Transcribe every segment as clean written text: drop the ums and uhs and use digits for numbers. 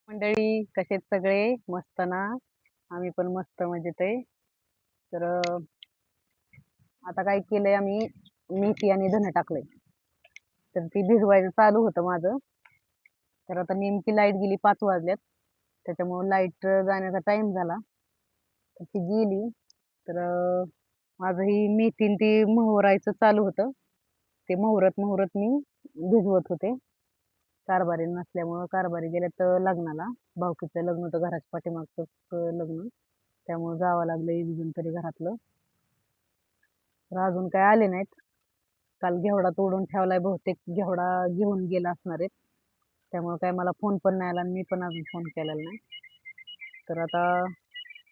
मंडळी कसे आहेत सगळे? मस्त ना? आम्ही पण मस्त मजेत आहे. तर आता काय केलंय आम्ही, मेथी आणि धन टाकलंय. तर ती भिजवायचं चालू होतं माझं. तर आता नेमकी लाईट गेली, 5 वाजल्यात. त्याच्यामुळे लाईट जाण्याचा टाइम झाला. तर ती गेली. तर माझं ही मेथी आणि ती मोहरायचं चालू होतं. ते मोहरत मोहरत मी भिजवत होते. कारभारी नसल्यामुळं कारभारी गेल्यात लग्नाला. भाऊकीचं लग्न होतं, घराच्या पाठीमागचं लग्न. त्यामुळे जावं लागलं एक तरी घरातलं. तर अजून काय आले नाहीत. काल घेवडा तोडून ठेवलाय, बहुतेक घेवडा घेऊन गेला असणार आहेत. त्यामुळे काय मला फोन पण नाही आला आणि मी पण अजून फोन केलेला नाही. तर आता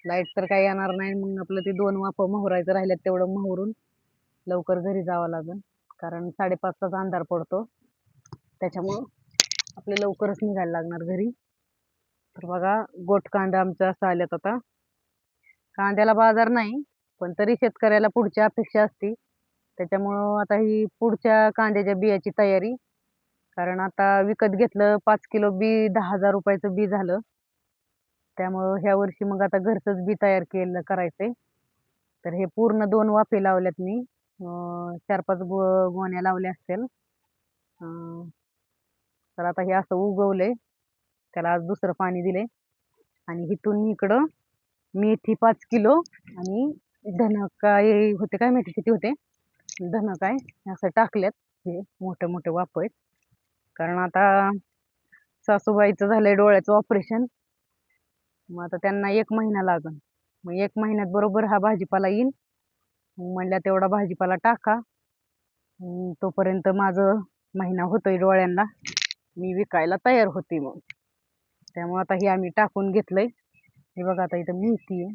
लाईट तर काही येणार नाही, मग आपलं ते 2 वाफ मोहरायचं राहिल्यात तेवढं मोहरून लवकर घरी जावं लागेल. कारण 5:30 अंधार पडतो. त्याच्यामुळं आपले लवकरच निघायला लागणार घरी. तर बघा, गोट कांदा आमचा असं आल्यात आता. कांद्याला बाजार नाही, पण तरी शेतकऱ्याला पुढची अपेक्षा असते. त्याच्यामुळं आता ही पुढच्या कांद्याच्या बियाची तयारी. कारण आता विकत घेतलं 5 किलो बी 10,000 रुपयाचं बी झालं. त्यामुळं ह्या वर्षी मग आता घरचंच बी तयार केलं करायचंय. तर हे पूर्ण 2 वाफे लावल्यात मी. 4-5 गोण्या लावल्या असतील. अं, तर आता हे असं उगवलंय. त्याला आज दुसरं पाणी दिले. आणि इथून इकडं मेथी 5 किलो आणि धन काय होते काय माहिती किती होते. धन काय असं टाकल्यात. हे मोठे मोठे वाफ आहेत. कारण आता सासूबाईचं झालंय डोळ्याचं ऑपरेशन. मग आता त्यांना 1 महिना लागल. मग 1 महिन्यात बरोबर हा भाजीपाला येईल. मग म्हणल्या तेवढा भाजीपाला टाका. तोपर्यंत माझं महिना होतोय डोळ्यांना, मी विकायला तयार होते मग. त्यामुळे आता हे आम्ही टाकून घेतलंय. हे बघा, आता इथं मेथी आहे.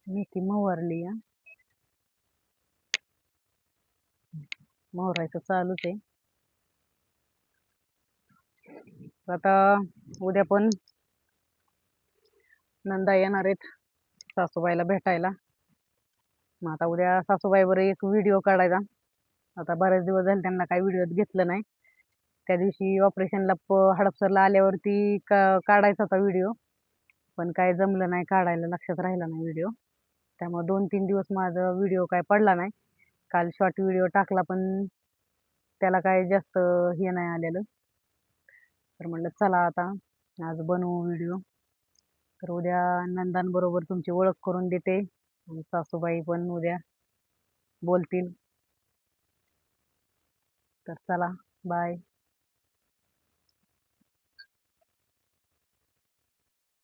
मेथी मोहरली आहे. मोहरायचं चालूच आहे. आता उद्या पण नंदा येणार आहेत सासूबाईला भेटायला. मग आता उद्या सासूबाईवर एक व्हिडिओ काढायचा. आता बरेच दिवस झाले त्यांना काही व्हिडिओ घेतलं नाही. त्या दिवशी ऑपरेशनला हडपसरला आल्यावरती काढायचा होता व्हिडिओ, पण काय जमलं नाही काढायला, लक्षात राहिला नाही व्हिडिओ. त्यामुळे 2-3 दिवस माझा व्हिडिओ काय पडला नाही. काल शॉर्ट व्हिडिओ टाकला, पण त्याला काय जास्त हे नाही आलेलं. तर म्हणलं चला आता आज बनवू व्हिडिओ. तर उद्या नंदांबरोबर तुमची ओळख करून देते आणि सासूबाई पण उद्या बोलतील. तर चला, बाय.